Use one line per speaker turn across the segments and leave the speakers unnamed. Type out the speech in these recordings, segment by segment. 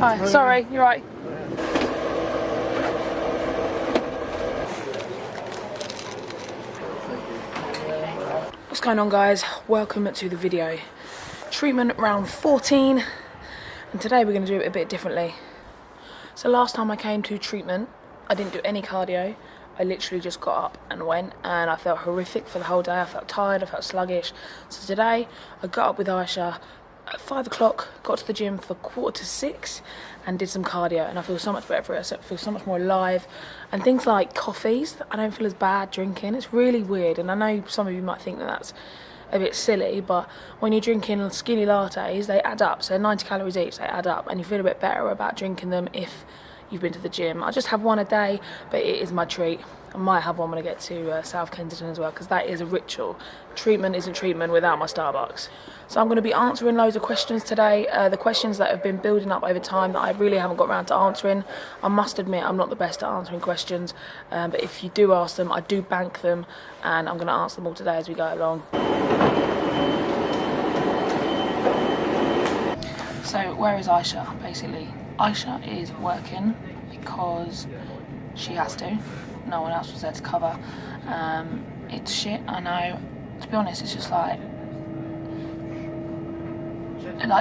Hi, sorry, you're right. What's going on, guys? Welcome to the video. Treatment round 14, and today we're going to do it a bit differently. So last time I came to treatment, I didn't do any cardio. I literally just got up and went, and I felt horrific for the whole day. I felt tired, I felt sluggish. So today I got up with Aisha at 5 o'clock, got to the gym for 5:45 and did some cardio, and I feel so much better for it. I feel so much more alive. And things like coffees, I don't feel as bad drinking. It's really weird, and I know some of you might think that that's a bit silly, but when you're drinking skinny lattes, they add up. So 90 calories each, they add up, and you feel a bit better about drinking them if you've been to the gym. I just have one a day, but it is my treat. I might have one when I get to South Kensington as well, because that is a ritual. Treatment isn't treatment without my Starbucks. So I'm going to be answering loads of questions today, the questions that have been building up over time that I really haven't got around to answering. I must admit I'm not the best at answering questions, but if you do ask them, I do bank them, and I'm going to answer them all today as we go along. So where is Aisha, basically? Aisha is working because she has to. No one else was there to cover. It's shit, I know. To be honest, it's just like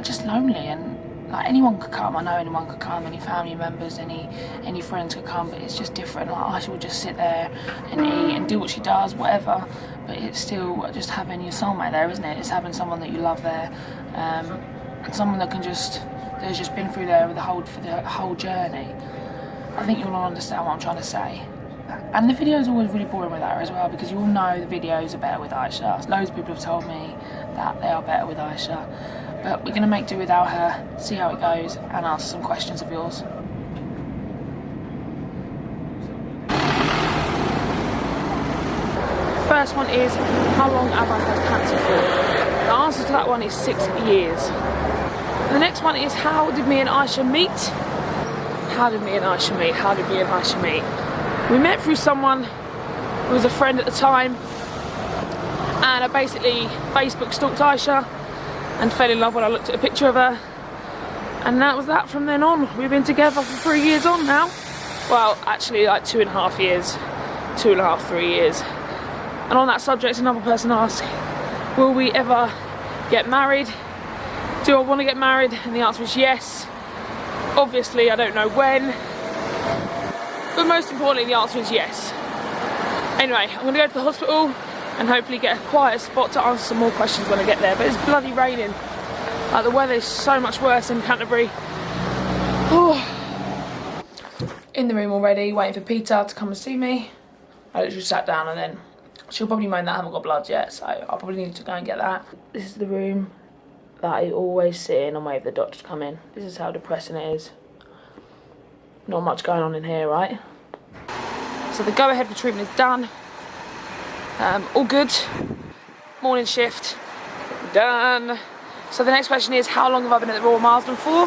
just lonely, and like anyone could come. I know anyone could come, any family members, any friends could come, but it's just different. Like Aisha would just sit there and eat and do what she does, whatever. But it's still just having your soulmate there, isn't it? It's having someone that you love there, and someone that that's just been through there for the whole journey. I think you'll all understand what I'm trying to say. And the videos are always really boring with her as well, because you all know the videos are better with Aisha. Loads of people have told me that they are better with Aisha. But we're going to make do without her, see how it goes, and answer some questions of yours. First one is, how long have I had cancer for? The answer to that one is 6 years. The next one is, how did me and Aisha meet? How did me and Aisha meet? How did me and Aisha meet? We met through someone who was a friend at the time, and I basically Facebook stalked Aisha and fell in love when I looked at a picture of her, and that was that from then on. We've been together for 3 years on now. Well, actually like 2.5 years, 2.5, 3 years. And on that subject, another person asked, will we ever get married? Do I want to get married? And the answer is yes. Obviously, I don't know when, but most importantly, the answer is yes. Anyway, I'm going to go to the hospital and hopefully get a quiet spot to answer some more questions when I get there. But it's bloody raining. Like, the weather is so much worse in Canterbury. Oh. In the room already, waiting for Peter to come and see me. I literally sat down, and then she'll probably moan that I haven't got blood yet, so I'll probably need to go and get that. This is the room that I always sit in and wait for the doctor to come in. This is how depressing it is. Not much going on in here, right? So the go-ahead for treatment is done. All good. Morning shift done. So the next question is, how long have I been at the Royal Marsden for?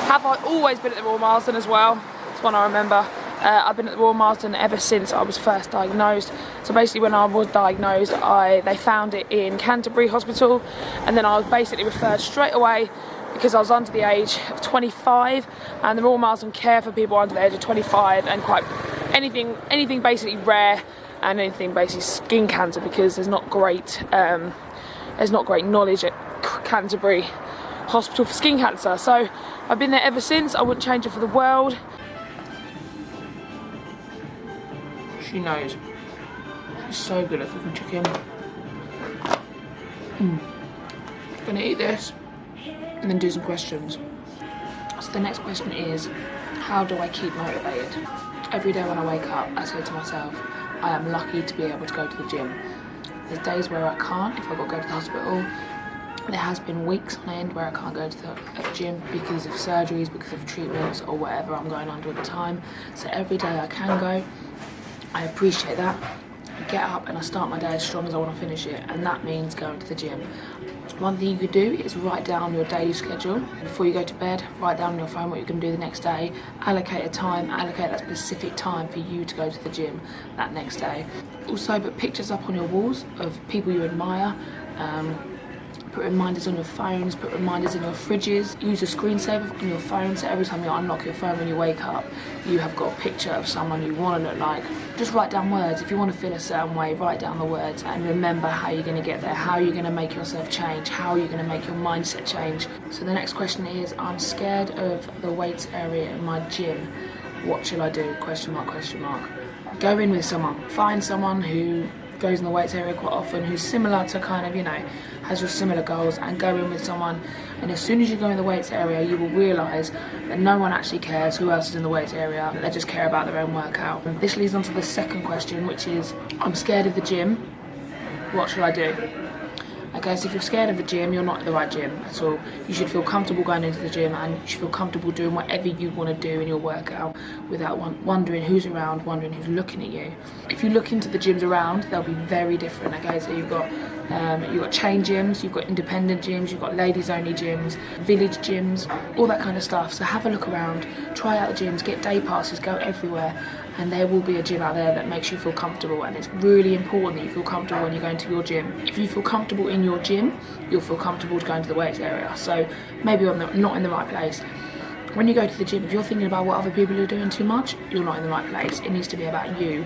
Have I always been at the Royal Marsden as well? That's one I remember. I've been at the Royal Marsden ever since I was first diagnosed. So basically, when I was diagnosed, they found it in Canterbury Hospital, and then I was basically referred straight away because I was under the age of 25, and the Royal Marsden care for people under the age of 25 and quite anything basically rare, and anything basically skin cancer, because there's not great knowledge at Canterbury Hospital for skin cancer. So I've been there ever since. I wouldn't change it for the world. She knows. She's so good at cooking chicken. Gonna eat this and then do some questions. So the next question is, how do I keep motivated? Every day when I wake up, I say to myself, I am lucky to be able to go to the gym. There's days where I can't, if I've got to go to the hospital. There has been weeks on end where I can't go to the gym because of surgeries, because of treatments, or whatever I'm going under at the time. So every day I can go. I appreciate that. I get up and I start my day as strong as I want to finish it, and that means going to the gym. One thing you could do is write down your daily schedule. Before you go to bed, write down on your phone what you're going to do the next day. Allocate a time, allocate that specific time for you to go to the gym that next day. Also, put pictures up on your walls of people you admire. Put reminders on your phones, put reminders in your fridges. Use a screensaver on your phone, so every time you unlock your phone when you wake up, you have got a picture of someone you want to look like. Just write down words. If you want to feel a certain way, write down the words and remember how you're going to get there, how you're going to make yourself change, how you're going to make your mindset change. So the next question is, I'm scared of the weights area in my gym. What shall I do? Question mark, question mark. Go in with someone. Find someone who goes in the weights area quite often, who's similar to kind of, you know, has your similar goals, and go in with someone. And as soon as you go in the weights area, you will realise that no one actually cares who else is in the weights area. They just care about their own workout. And this leads on to the second question, which is, I'm scared of the gym. What should I do? Okay, so if you're scared of the gym, you're not at the right gym at all. You should feel comfortable going into the gym, and you should feel comfortable doing whatever you want to do in your workout without wondering who's around, wondering who's looking at you. If you look into the gyms around, they'll be very different. Okay, so you've got chain gyms, you've got independent gyms, you've got ladies only gyms, village gyms, all that kind of stuff. So have a look around, try out the gyms, get day passes, go everywhere, and there will be a gym out there that makes you feel comfortable. And it's really important that you feel comfortable when you're going to your gym. If you feel comfortable in your gym, you'll feel comfortable going to the weights area. So maybe you're not in the right place. When you go to the gym, if you're thinking about what other people are doing too much, you're not in the right place. It needs to be about you.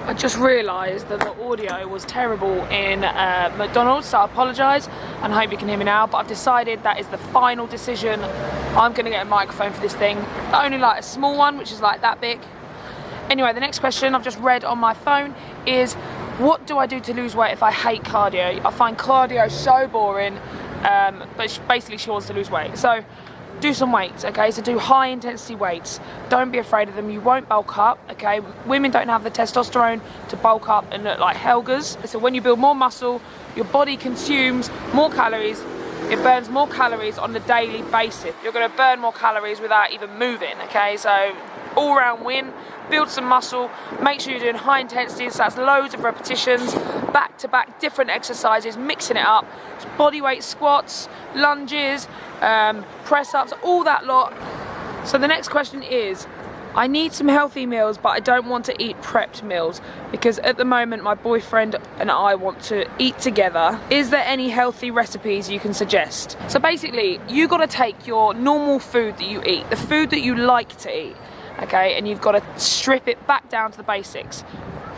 I just realised that the audio was terrible in McDonald's, so I apologise and I hope you can hear me now, but I've decided that is the final decision. I'm going to get a microphone for this thing, only like a small one, which is like that big. Anyway, the next question I've just read on my phone is, what do I do to lose weight if I hate cardio? I find cardio so boring, but basically she wants to lose weight. So do some weights, okay? So do high intensity weights. Don't be afraid of them. You won't bulk up, okay? Women don't have the testosterone to bulk up and look like Helgas. So when you build more muscle, your body consumes more calories. It burns more calories on a daily basis. You're gonna burn more calories without even moving, okay? So all round win, build some muscle, make sure you're doing high intensity, so that's loads of repetitions, back to back different exercises, mixing it up, body weight squats, lunges, press ups, all that lot. So the next question is, I need some healthy meals, but I don't want to eat prepped meals because at the moment my boyfriend and I want to eat together. Is there any healthy recipes you can suggest? So basically, you got to take your normal food that you eat, the food that you like to eat, okay, and you've got to strip it back down to the basics.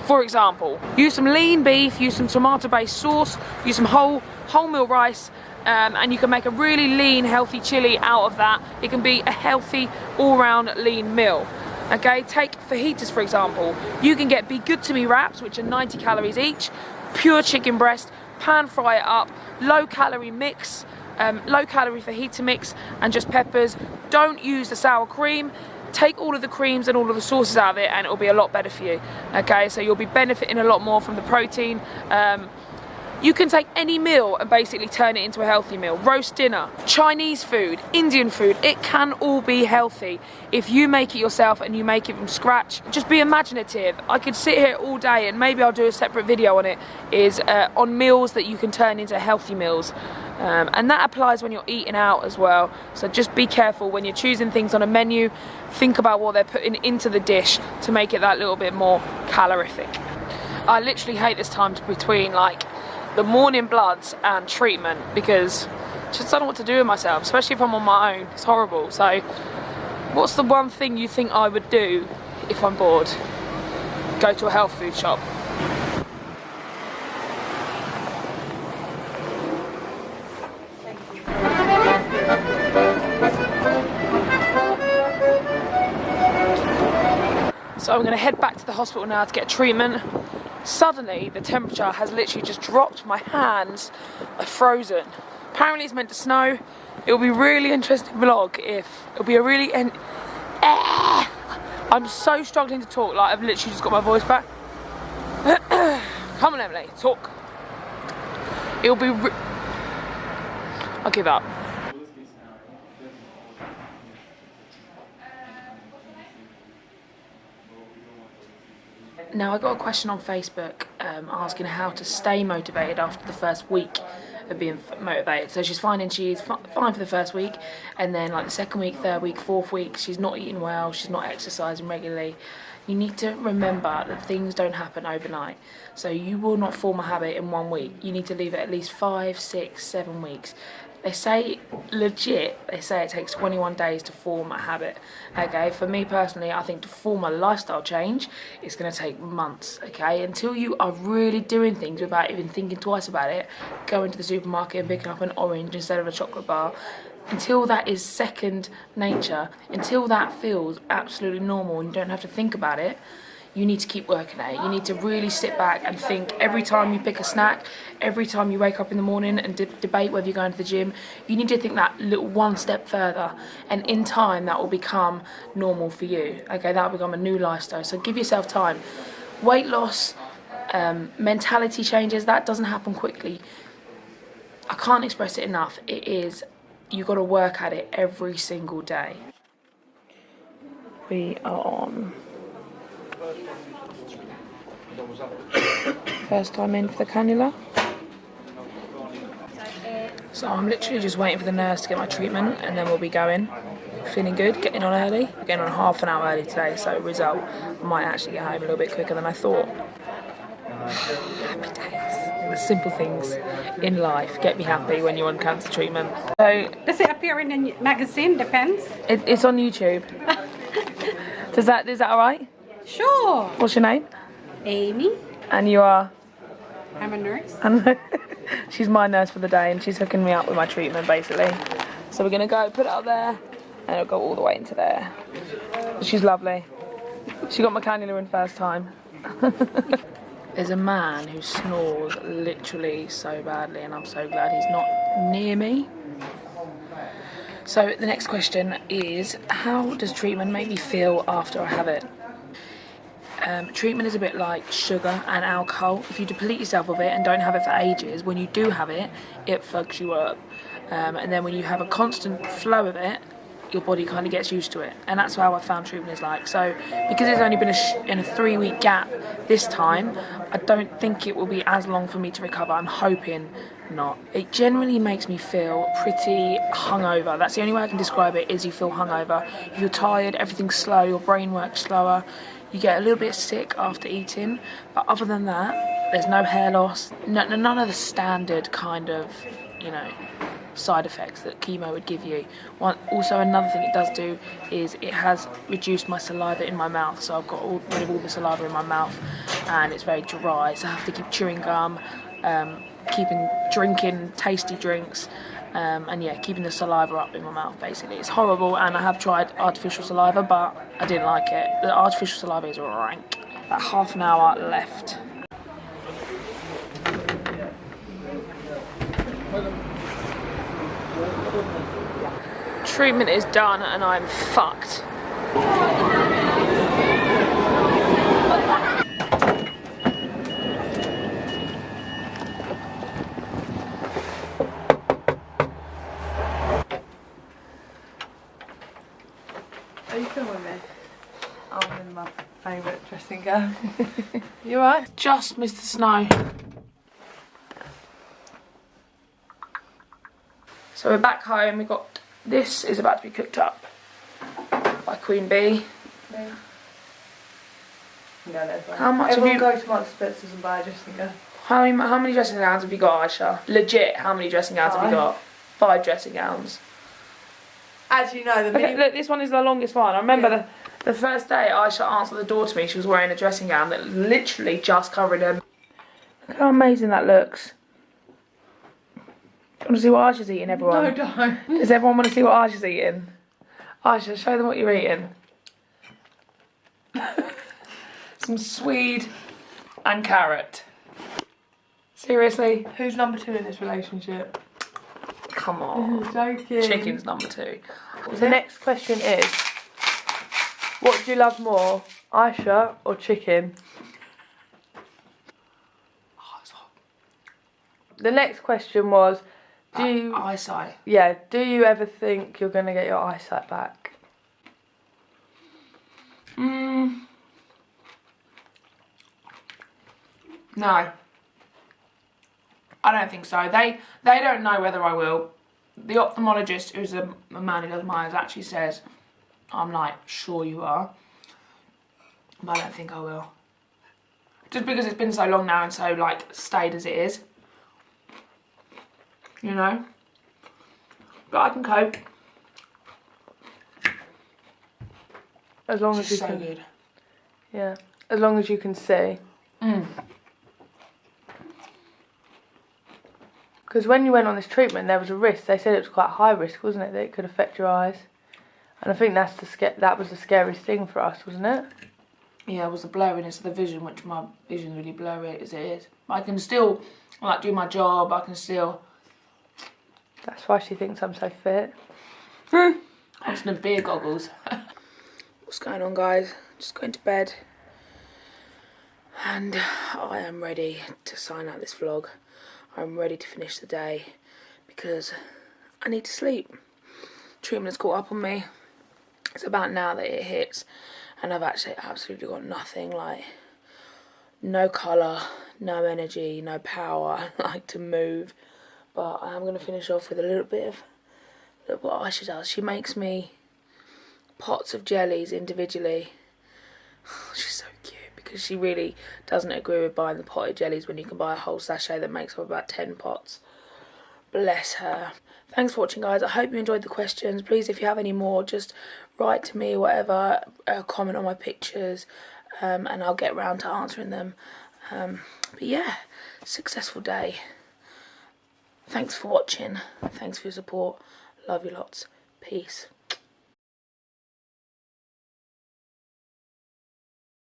For example, use some lean beef, use some tomato-based sauce, use some wholemeal rice, and you can make a really lean, healthy chili out of that. It can be a healthy, all-round lean meal. Okay, take fajitas for example. You can get Be Good To Me wraps, which are 90 calories each, pure chicken breast, pan fry it up, low-calorie mix, low-calorie fajita mix, and just peppers. Don't use the sour cream. Take all of the creams and all of the sauces out of it and it'll be a lot better for you. Okay, so you'll be benefiting a lot more from the protein. You can take any meal and basically turn it into a healthy meal. Roast dinner, Chinese food, Indian food, it can all be healthy if you make it yourself and you make it from scratch. Just be imaginative. I could sit here all day and maybe I'll do a separate video on it, is on meals that you can turn into healthy meals. And that applies when you're eating out as well. So just be careful when you're choosing things on a menu. Think about what they're putting into the dish to make it that little bit more calorific. I literally hate this time between like the morning bloods and treatment because I just don't know what to do with myself, especially if I'm on my own. It's horrible. So what's the one thing you think I would do if I'm bored? Go to a health food shop. So I'm going to head back to the hospital now to get treatment. Suddenly the temperature has literally just dropped. My hands are frozen. Apparently it's meant to snow. It'll be a really interesting vlog if it'll be a really I'm so struggling to talk, like I've literally just got my voice back. Come on Emily, talk. It'll be I'll give up. Now I got a question on Facebook asking how to stay motivated after the first week of being motivated. So she's finding she's fine for the first week, and then like the second week, third week, fourth week, she's not eating well, she's not exercising regularly. You need to remember that things don't happen overnight. So you will not form a habit in 1 week. You need to leave it at least 5, 6, 7 weeks. They say, legit, they say it takes 21 days to form a habit, okay? For me personally, I think to form a lifestyle change, it's going to take months, okay? Until you are really doing things without even thinking twice about it, going to the supermarket and picking up an orange instead of a chocolate bar, until that is second nature, until that feels absolutely normal and you don't have to think about it, you need to keep working at it. You need to really sit back and think every time you pick a snack, every time you wake up in the morning and debate whether you're going to the gym, you need to think that little one step further, and in time that will become normal for you, okay? That will become a new lifestyle. So give yourself time. Weight loss, mentality changes, that doesn't happen quickly. I can't express it enough. It is, you've got to work at it every single day. We are on first time in for the cannula. So I'm literally just waiting for the nurse to get my treatment and then we'll be going. Feeling good, getting on early. We're getting on half an hour early today, so result, I might actually get home a little bit quicker than I thought. Happy days. The simple things in life get me happy when you're on cancer treatment. So
does it appear in a magazine? Depends.
It's on YouTube. Is that alright?
Sure.
What's your name?
Amy.
And you are?
I'm a nurse.
She's my nurse for the day and she's hooking me up with my treatment basically. So we're gonna go put it up there and it'll go all the way into there. She's lovely. She got my cannula in first time. There's a man who snores literally so badly and I'm so glad he's not near me. So the next question is, how does treatment make me feel after I have it? Treatment is a bit like sugar and alcohol. If you deplete yourself of it and don't have it for ages, when you do have it, it fucks you up. And then when you have a constant flow of it, your body kind of gets used to it. And that's how I found treatment is like. So because it's only been in a 3-week gap this time, I don't think it will be as long for me to recover. I'm hoping not. It generally makes me feel pretty hungover. That's the only way I can describe it, is you feel hungover. You're tired, everything's slow, your brain works slower. You get a little bit sick after eating, but other than that, there's no hair loss, none of the standard kind of, you know, side effects that chemo would give you. Also, another thing it does do is it has reduced my saliva in my mouth, so I've got rid of all the saliva in my mouth, and it's very dry, so I have to keep chewing gum, drinking tasty drinks, and yeah, keeping the saliva up in my mouth basically. It's horrible, and I have tried artificial saliva, but I didn't like it. The artificial saliva is rank. About half an hour left. Treatment is done and I'm fucked.
Are you filming me? I'm in my favourite dressing gown. You alright?
Just missed the snow. So we're back home. We got, this is about to be cooked up by Queen Bee.
Yeah,
How much
Everyone
have you?
go to Marks Spencer's and buy a dressing gown.
How many dressing gowns have you got, Aisha? Legit, how many dressing gowns have you got? 5 dressing gowns.
Actually, no.
Okay, look, this one is the longest one. I remember the first day Aisha answered the door to me, she was wearing a dressing gown that literally just covered her. Look how amazing that looks. Do you want to see what Aisha's eating, everyone?
No, don't.
Does everyone want to see what Aisha's eating? Aisha, show them what you're eating. Some swede and carrot. Seriously?
Who's number 2 in this relationship?
Come on.
Joking.
Chicken's number 2.
The next question is, what do you love more, Aisha or chicken?
Oh, it's hot.
The next question was, do you...
eyesight.
Yeah, do you ever think you're going to get your eyesight back?
No. I don't think so. They don't know whether I will. The ophthalmologist, who's a man who does my eyes, actually says, I'm like, sure you are. but I don't think I will. Just because it's been so long now and so like stayed as it is. You know? But I can cope.
As long
It's
as you
so
can.
good.
Yeah. As long as you can see. Because when you went on this treatment, there was a risk. They said it was quite high risk, wasn't it? That it could affect your eyes. And I think that was the scariest thing for us, wasn't it?
Yeah, it was the blurriness of the vision, which my vision's really blurry as it is. I can still like do my job. I can still.
That's why she thinks I'm so fit.
Constant beer goggles. What's going on, guys? Just going to bed. And I am ready to sign out this vlog. I'm ready to finish the day because I need to sleep. Treatment's caught up on me. It's about now that it hits and I've actually absolutely got nothing, like no colour, no energy, no power, like to move. But I am going to finish off with a little bit of what Aisha does. She makes me pots of jellies individually. She's so cute because she really doesn't agree with buying the potted jellies when you can buy a whole sachet that makes up about 10 pots. Bless her. Thanks for watching, guys. I hope you enjoyed the questions. Please, if you have any more, just write to me or whatever, comment on my pictures, and I'll get round to answering them. But yeah, successful day. Thanks for watching. Thanks for your support. Love you lots. Peace.